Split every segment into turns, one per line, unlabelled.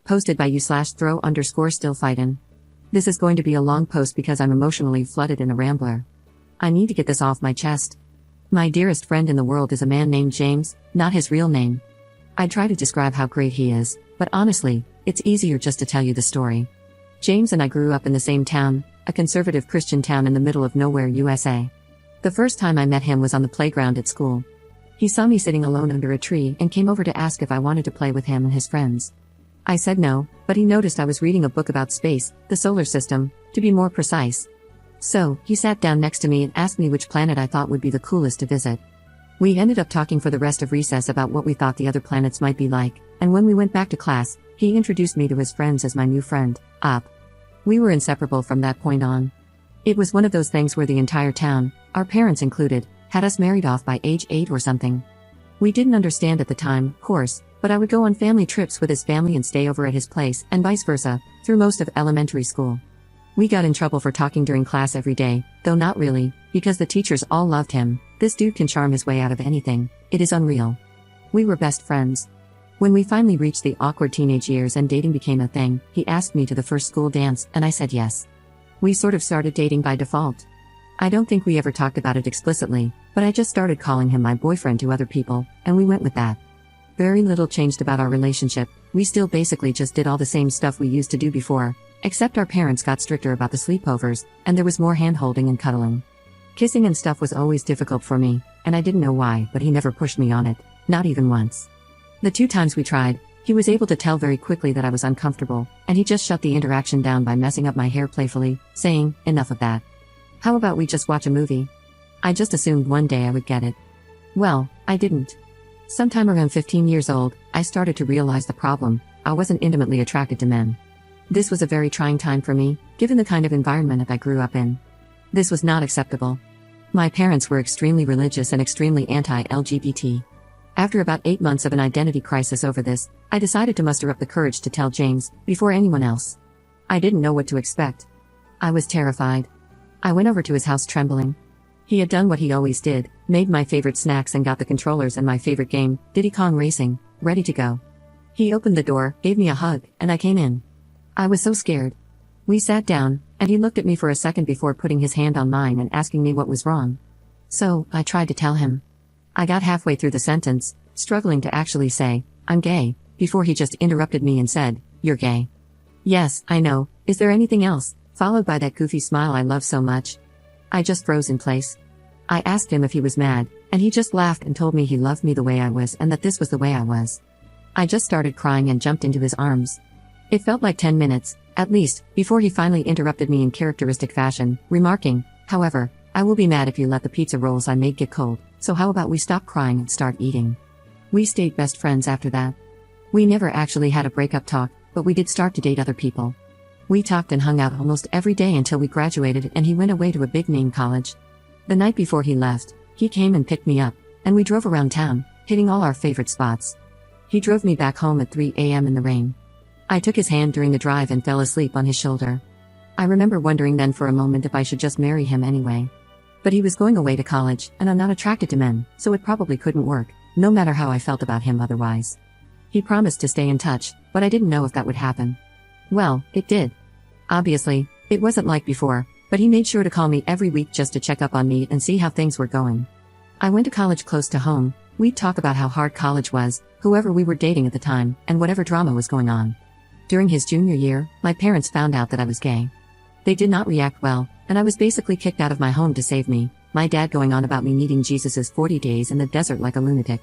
Posted by you/throw_still fightin'. This is going to be a long post because I'm emotionally flooded in a rambler. I need to get this off my chest. My dearest friend in the world is a man named James, not his real name. I try to describe how great he is, but honestly, it's easier just to tell you the story. James and I grew up in the same town, a conservative Christian town in the middle of nowhere, USA. The first time I met him was on the playground at school. He saw me sitting alone under a tree and came over to ask if I wanted to play with him and his friends. I said no, but he noticed I was reading a book about space, the solar system, to be more precise. So, he sat down next to me and asked me which planet I thought would be the coolest to visit. We ended up talking for the rest of recess about what we thought the other planets might be like, and when we went back to class, he introduced me to his friends as my new friend, Op. We were inseparable from that point on. It was one of those things where the entire town, our parents included, had us married off by age 8 or something. We didn't understand at the time, of course, but I would go on family trips with his family and stay over at his place, and vice versa, through most of elementary school. We got in trouble for talking during class every day, though not really, because the teachers all loved him. This dude can charm his way out of anything, it is unreal. We were best friends. When we finally reached the awkward teenage years and dating became a thing, he asked me to the first school dance, and I said yes. We sort of started dating by default. I don't think we ever talked about it explicitly, but I just started calling him my boyfriend to other people, and we went with that. Very little changed about our relationship, we still basically just did all the same stuff we used to do before, except our parents got stricter about the sleepovers, and there was more hand-holding and cuddling. Kissing and stuff was always difficult for me, and I didn't know why, but he never pushed me on it, not even once. The 2 times we tried, he was able to tell very quickly that I was uncomfortable, and he just shut the interaction down by messing up my hair playfully, saying, "Enough of that. How about we just watch a movie?" I just assumed one day I would get it. Well, I didn't. Sometime around 15 years old, I started to realize the problem: I wasn't intimately attracted to men. This was a very trying time for me, given the kind of environment that I grew up in. This was not acceptable. My parents were extremely religious and extremely anti-LGBT. After about 8 months of an identity crisis over this, I decided to muster up the courage to tell James, before anyone else. I didn't know what to expect. I was terrified. I went over to his house trembling. He had done what he always did, made my favorite snacks and got the controllers and my favorite game, Diddy Kong Racing, ready to go. He opened the door, gave me a hug, and I came in. I was so scared. We sat down, and he looked at me for a second before putting his hand on mine and asking me what was wrong. So, I tried to tell him. I got halfway through the sentence, struggling to actually say, "I'm gay," before he just interrupted me and said, "You're gay." "Yes, I know, is there anything else?" followed by that goofy smile I love so much. I just froze in place. I asked him if he was mad, and he just laughed and told me he loved me the way I was and that this was the way I was. I just started crying and jumped into his arms. It felt like 10 minutes, at least, before he finally interrupted me in characteristic fashion, remarking, "However, I will be mad if you let the pizza rolls I made get cold, so how about we stop crying and start eating?" We stayed best friends after that. We never actually had a breakup talk, but we did start to date other people. We talked and hung out almost every day until we graduated and he went away to a big-name college. The night before he left, he came and picked me up, and we drove around town, hitting all our favorite spots. He drove me back home at 3 a.m. in the rain. I took his hand during the drive and fell asleep on his shoulder. I remember wondering then for a moment if I should just marry him anyway. But he was going away to college, and I'm not attracted to men, so it probably couldn't work, no matter how I felt about him otherwise. He promised to stay in touch, but I didn't know if that would happen. Well, it did. Obviously, it wasn't like before, but he made sure to call me every week just to check up on me and see how things were going. I went to college close to home. We'd talk about how hard college was, whoever we were dating at the time, and whatever drama was going on. During his junior year, my parents found out that I was gay. They did not react well, and I was basically kicked out of my home to save me, my dad going on about me needing Jesus's 40 days in the desert like a lunatic.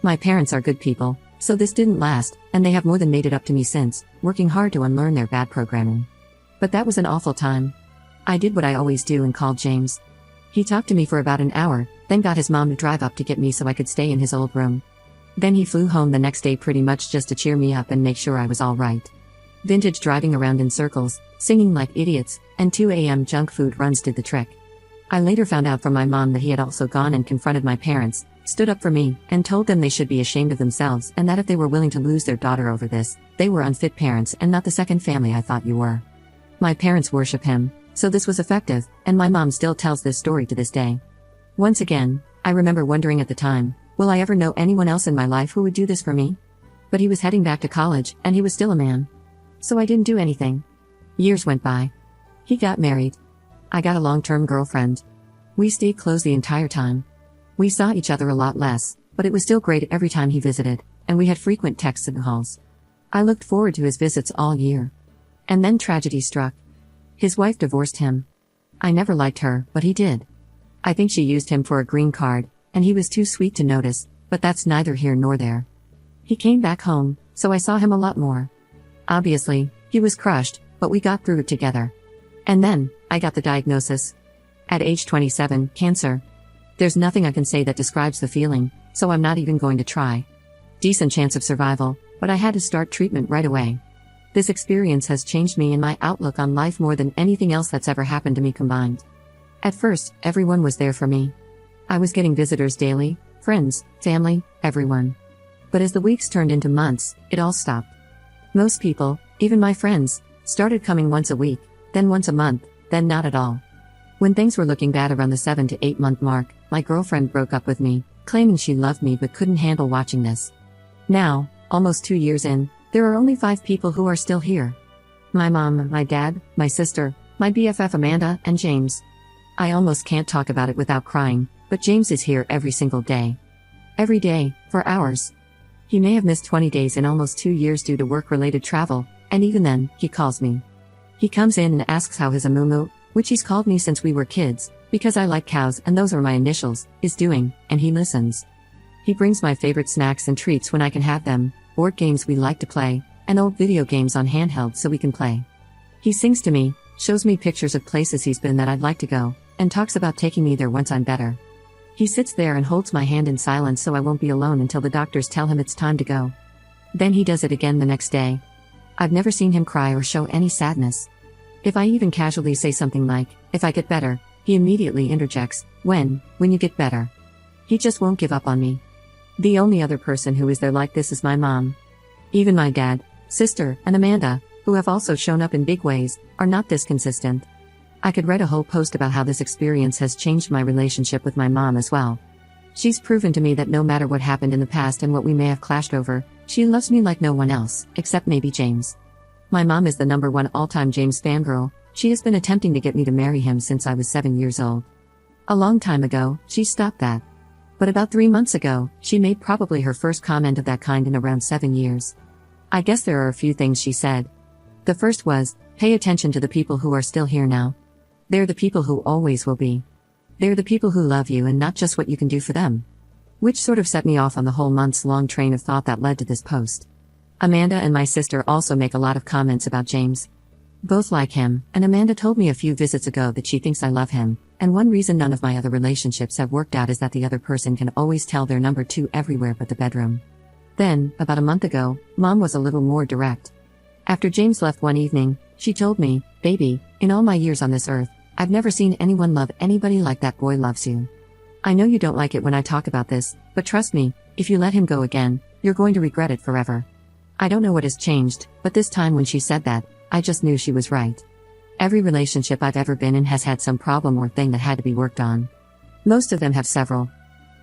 My parents are good people, so this didn't last, and they have more than made it up to me since, working hard to unlearn their bad programming. But that was an awful time. I did what I always do and called James. He talked to me for about an hour, then got his mom to drive up to get me so I could stay in his old room. Then he flew home the next day pretty much just to cheer me up and make sure I was all right. Vintage driving around in circles, singing like idiots, and 2 a.m. junk food runs did the trick. I later found out from my mom that he had also gone and confronted my parents, stood up for me, and told them they should be ashamed of themselves and that if they were willing to lose their daughter over this, they were unfit parents and not the second family I thought you were. My parents worship him, so this was effective, and my mom still tells this story to this day. Once again, I remember wondering at the time, will I ever know anyone else in my life who would do this for me? But he was heading back to college, and he was still a man. so I didn't do anything. Years went by. He got married. I got a long-term girlfriend. We stayed close the entire time. We saw each other a lot less, but it was still great every time he visited, and we had frequent texts and calls. I looked forward to his visits all year. And then tragedy struck. His wife divorced him. I never liked her, but he did. I think she used him for a green card, and he was too sweet to notice, but that's neither here nor there. He came back home, so I saw him a lot more. Obviously, he was crushed, but we got through it together. And then, I got the diagnosis. At age 27, cancer. There's nothing I can say that describes the feeling, so I'm not even going to try. Decent chance of survival, but I had to start treatment right away. This experience has changed me and my outlook on life more than anything else that's ever happened to me combined. At first, everyone was there for me. I was getting visitors daily, friends, family, everyone. But as the weeks turned into months, it all stopped. Most people, even my friends, started coming once a week, then once a month, then not at all. When things were looking bad around the 7 to 8 month mark, my girlfriend broke up with me, claiming she loved me but couldn't handle watching this. Now, almost 2 years in, there are only 5 people who are still here. My mom, my dad, my sister, my BFF Amanda, and James. I almost can't talk about it without crying, but James is here every single day. Every day, for hours. He may have missed 20 days in almost 2 years due to work-related travel, and even then, he calls me. He comes in and asks how his Amumu, which he's called me since we were kids, because I like cows and those are my initials, is doing, and he listens. He brings my favorite snacks and treats when I can have them, board games we like to play, and old video games on handheld so we can play. He sings to me, shows me pictures of places he's been that I'd like to go, and talks about taking me there once I'm better. He sits there and holds my hand in silence so I won't be alone until the doctors tell him it's time to go. Then he does it again the next day. I've never seen him cry or show any sadness. If I even casually say something like, "If I get better," he immediately interjects, when you get better?" He just won't give up on me. The only other person who is there like this is my mom. Even my dad, sister, and Amanda, who have also shown up in big ways, are not this consistent. I could write a whole post about how this experience has changed my relationship with my mom as well. She's proven to me that no matter what happened in the past and what we may have clashed over, she loves me like no one else, except maybe James. My mom is the #1 all-time James fangirl. She has been attempting to get me to marry him since I was 7 years old. A long time ago, she stopped that. But about 3 months ago, she made probably her first comment of that kind in around 7 years. I guess there are a few things she said. The first was, pay attention to the people who are still here now. They're the people who always will be. They're the people who love you and not just what you can do for them. Which sort of set me off on the whole months-long train of thought that led to this post. Amanda and my sister also make a lot of comments about James. Both like him, and Amanda told me a few visits ago that she thinks I love him, and one reason none of my other relationships have worked out is that the other person can always tell they're number 2 everywhere but the bedroom. Then, about a month ago, Mom was a little more direct. After James left one evening, she told me, "Baby, in all my years on this earth, I've never seen anyone love anybody like that boy loves you. I know you don't like it when I talk about this, but trust me, if you let him go again, you're going to regret it forever." I don't know what has changed, but this time when she said that, I just knew she was right. Every relationship I've ever been in has had some problem or thing that had to be worked on. Most of them have several.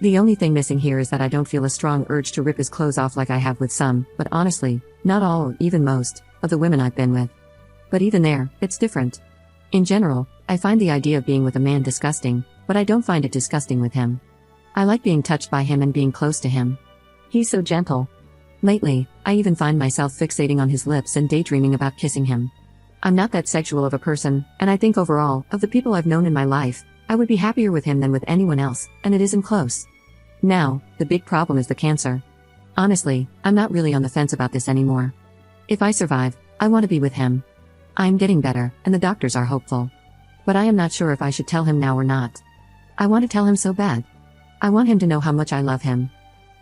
The only thing missing here is that I don't feel a strong urge to rip his clothes off like I have with some, but honestly, not all or even most, of the women I've been with. But even there, it's different. In general, I find the idea of being with a man disgusting, but I don't find it disgusting with him. I like being touched by him and being close to him. He's so gentle. Lately, I even find myself fixating on his lips and daydreaming about kissing him. I'm not that sexual of a person, and I think overall, of the people I've known in my life, I would be happier with him than with anyone else, and it isn't close. Now, the big problem is the cancer. Honestly, I'm not really on the fence about this anymore. If I survive, I want to be with him. I'm getting better, and the doctors are hopeful. But I am not sure if I should tell him now or not. I want to tell him so bad. I want him to know how much I love him.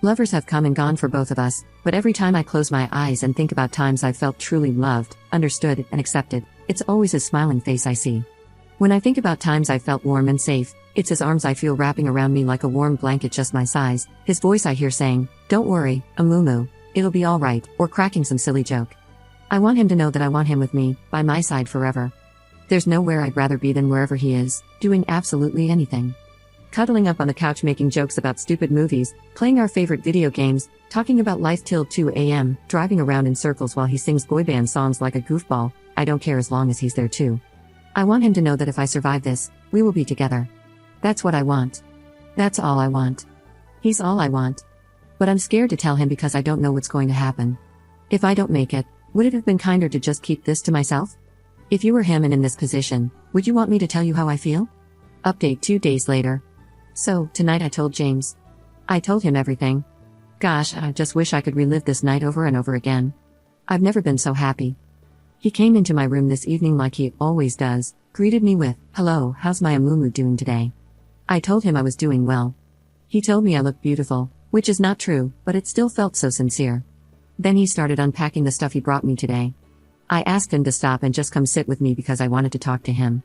Lovers have come and gone for both of us, but every time I close my eyes and think about times I've felt truly loved, understood, and accepted, it's always his smiling face I see. When I think about times I felt warm and safe, it's his arms I feel wrapping around me like a warm blanket just my size, his voice I hear saying, "Don't worry, Amumu, it'll be alright," or cracking some silly joke. I want him to know that I want him with me, by my side forever. There's nowhere I'd rather be than wherever he is, doing absolutely anything. cuddling up on the couch making jokes about stupid movies, playing our favorite video games, talking about life till 2 a.m., driving around in circles while he sings boy band songs like a goofball. I don't care as long as he's there too. I want him to know that if I survive this, we will be together. That's what I want. That's all I want. He's all I want. But I'm scared to tell him because I don't know what's going to happen. If I don't make it, would it have been kinder to just keep this to myself? If you were him and in this position, would you want me to tell you how I feel? Update 2 days later. So, tonight I told James. I told him everything. Gosh, I just wish I could relive this night over and over again. I've never been so happy. He came into my room this evening like he always does, greeted me with, "Hello, how's my Amumu doing today?" I told him I was doing well. He told me I looked beautiful, which is not true, but it still felt so sincere. Then he started unpacking the stuff he brought me today. I asked him to stop and just come sit with me because I wanted to talk to him.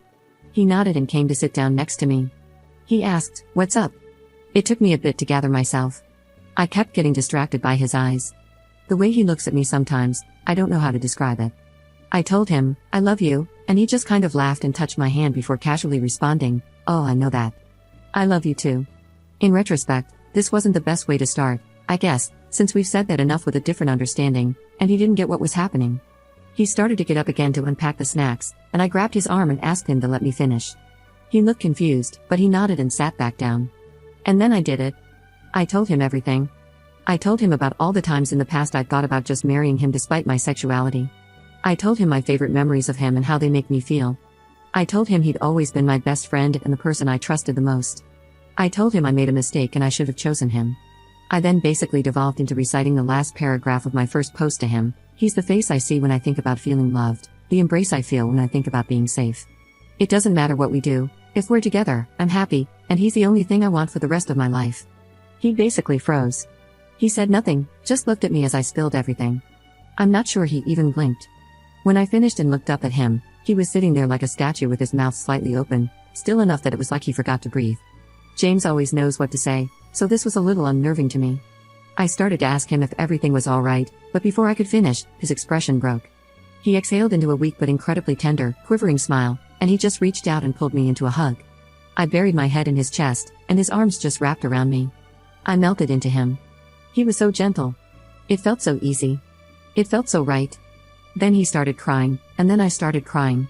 He nodded and came to sit down next to me. He asked, "What's up?" It took me a bit to gather myself. I kept getting distracted by his eyes. The way he looks at me sometimes, I don't know how to describe it. I told him, "I love you," and he just kind of laughed and touched my hand before casually responding, "Oh, I know that. I love you too." In retrospect, this wasn't the best way to start, I guess, since we've said that enough with a different understanding, and he didn't get what was happening. He started to get up again to unpack the snacks, and I grabbed his arm and asked him to let me finish. He looked confused, but he nodded and sat back down. And then I did it. I told him everything. I told him about all the times in the past I'd thought about just marrying him despite my sexuality. I told him my favorite memories of him and how they make me feel. I told him he'd always been my best friend and the person I trusted the most. I told him I made a mistake and I should have chosen him. I then basically devolved into reciting the last paragraph of my first post to him. He's the face I see when I think about feeling loved, the embrace I feel when I think about being safe. It doesn't matter what we do, if we're together, I'm happy, and he's the only thing I want for the rest of my life. He basically froze. He said nothing, just looked at me as I spilled everything. I'm not sure he even blinked. When I finished and looked up at him, he was sitting there like a statue with his mouth slightly open, still enough that it was like he forgot to breathe. James always knows what to say, so this was a little unnerving to me. I started to ask him if everything was all right, but before I could finish, his expression broke. He exhaled into a weak but incredibly tender, quivering smile, and he just reached out and pulled me into a hug. I buried my head in his chest, and his arms just wrapped around me. I melted into him. He was so gentle. It felt so easy. It felt so right. Then he started crying, and then I started crying.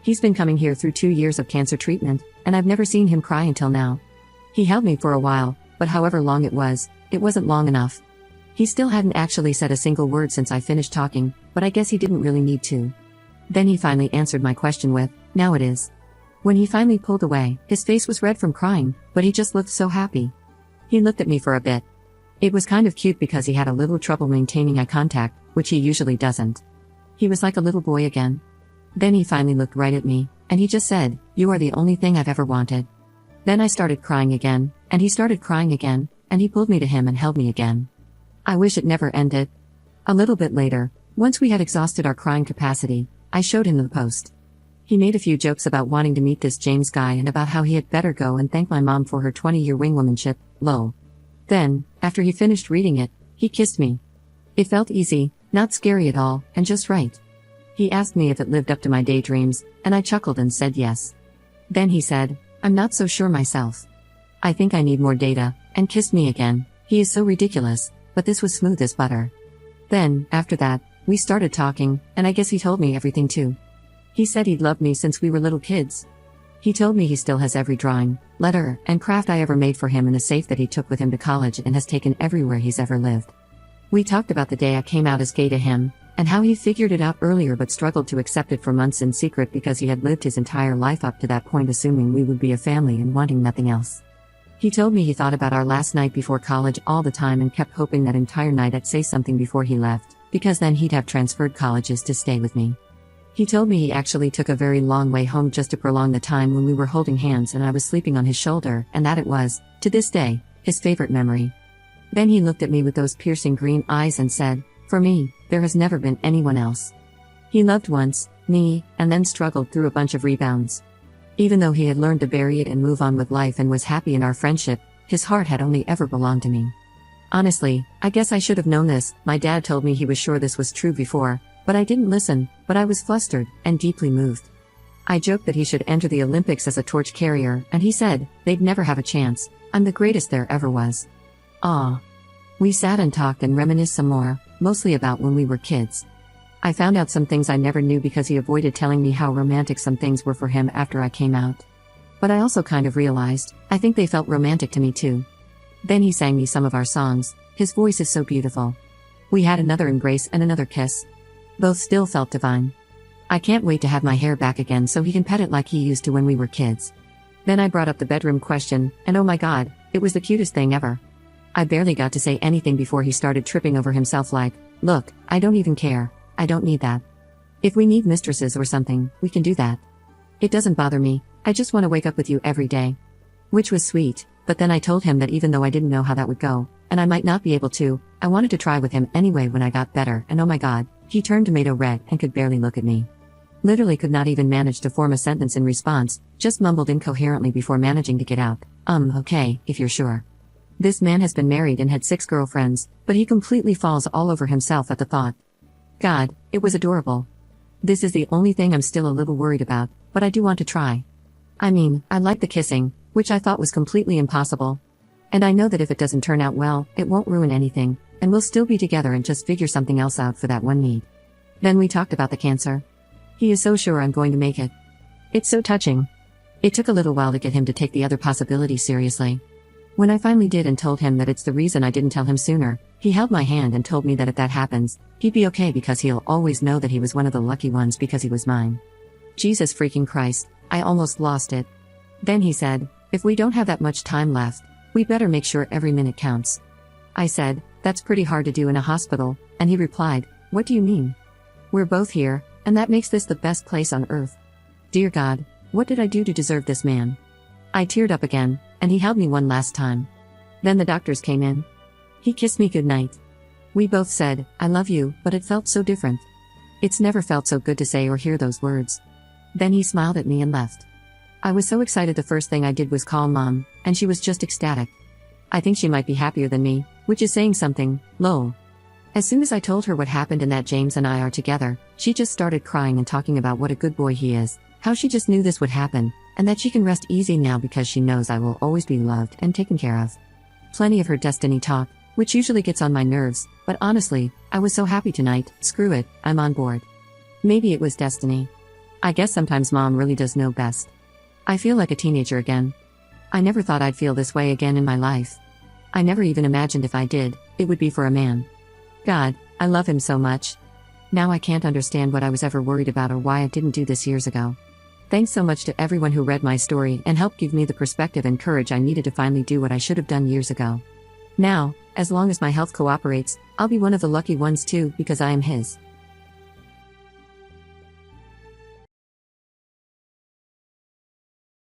He's been coming here through 2 years of cancer treatment, and I've never seen him cry until now. He held me for a while, but however long it wasn't long enough. He still hadn't actually said a single word since I finished talking, but I guess he didn't really need to. Then he finally answered my question with, "Now it is." When he finally pulled away, his face was red from crying, but he just looked so happy. He looked at me for a bit. It was kind of cute because he had a little trouble maintaining eye contact, which he usually doesn't. He was like a little boy again. Then he finally looked right at me, and he just said, "You are the only thing I've ever wanted." Then I started crying again, and he started crying again, and he pulled me to him and held me again. I wish it never ended. A little bit later, once we had exhausted our crying capacity, I showed him the post. He made a few jokes about wanting to meet this James guy and about how he had better go and thank my mom for her 20-year wingwomanship, lol. Then, after he finished reading it, he kissed me. It felt easy, not scary at all, and just right. He asked me if it lived up to my daydreams, and I chuckled and said yes. Then he said, "I'm not so sure myself. I think I need more data," and kissed me again. He is so ridiculous, but this was smooth as butter. Then, after that, we started talking, and I guess he told me everything too. He said he'd loved me since we were little kids. He told me he still has every drawing, letter, and craft I ever made for him in a safe that he took with him to college and has taken everywhere he's ever lived. We talked about the day I came out as gay to him, and how he figured it out earlier but struggled to accept it for months in secret because he had lived his entire life up to that point assuming we would be a family and wanting nothing else. He told me he thought about our last night before college all the time and kept hoping that entire night I'd say something before he left, because then he'd have transferred colleges to stay with me. He told me he actually took a very long way home just to prolong the time when we were holding hands and I was sleeping on his shoulder, and that it was, to this day, his favorite memory. Then he looked at me with those piercing green eyes and said, "For me, there has never been anyone else." He loved once, me, and then struggled through a bunch of rebounds. Even though he had learned to bury it and move on with life and was happy in our friendship, his heart had only ever belonged to me. Honestly, I guess I should have known this. My dad told me he was sure this was true before, but I didn't listen, but I was flustered and deeply moved. I joked that he should enter the Olympics as a torch carrier, and he said, they'd never have a chance. I'm the greatest there ever was. Aw. We sat and talked and reminisced some more, mostly about when we were kids. I found out some things I never knew because he avoided telling me how romantic some things were for him after I came out. But I also kind of realized, I think they felt romantic to me too. Then he sang me some of our songs. His voice is so beautiful. We had another embrace and another kiss. Both still felt divine. I can't wait to have my hair back again so he can pet it like he used to when we were kids. Then I brought up the bedroom question, and oh my god, it was the cutest thing ever. I barely got to say anything before he started tripping over himself like, look, I don't even care. I don't need that. If we need mistresses or something, we can do that. It doesn't bother me, I just want to wake up with you every day. Which was sweet, but then I told him that even though I didn't know how that would go, and I might not be able to, I wanted to try with him anyway when I got better, and oh my god, he turned tomato red and could barely look at me. Literally could not even manage to form a sentence in response, just mumbled incoherently before managing to get out, okay, if you're sure. This man has been married and had 6 girlfriends, but he completely falls all over himself at the thought. God, it was adorable. This is the only thing I'm still a little worried about, but I do want to try. I mean, I like the kissing, which I thought was completely impossible. And I know that if it doesn't turn out well, it won't ruin anything, and we'll still be together and just figure something else out for that one need. Then we talked about the cancer. He is so sure I'm going to make it. It's so touching. It took a little while to get him to take the other possibility seriously. When I finally did and told him that it's the reason I didn't tell him sooner, he held my hand and told me that if that happens, he'd be okay because he'll always know that he was one of the lucky ones because he was mine. Jesus freaking Christ, I almost lost it. Then he said, if we don't have that much time left, we better make sure every minute counts. I said, that's pretty hard to do in a hospital, and he replied, what do you mean? We're both here, and that makes this the best place on earth. Dear God, what did I do to deserve this man? I teared up again, and he held me one last time. Then the doctors came in. He kissed me goodnight. We both said, I love you, but it felt so different. It's never felt so good to say or hear those words. Then he smiled at me and left. I was so excited the first thing I did was call Mom, and she was just ecstatic. I think she might be happier than me, which is saying something, lol. As soon as I told her what happened and that James and I are together, she just started crying and talking about what a good boy he is, how she just knew this would happen, and that she can rest easy now because she knows I will always be loved and taken care of. Plenty of her destiny talk, which usually gets on my nerves, but honestly, I was so happy tonight, screw it, I'm on board. Maybe it was destiny. I guess sometimes Mom really does know best. I feel like a teenager again. I never thought I'd feel this way again in my life. I never even imagined if I did, it would be for a man. God, I love him so much. Now I can't understand what I was ever worried about or why I didn't do this years ago. Thanks so much to everyone who read my story and helped give me the perspective and courage I needed to finally do what I should have done years ago. Now, as long as my health cooperates, I'll be one of the lucky ones too because I am his.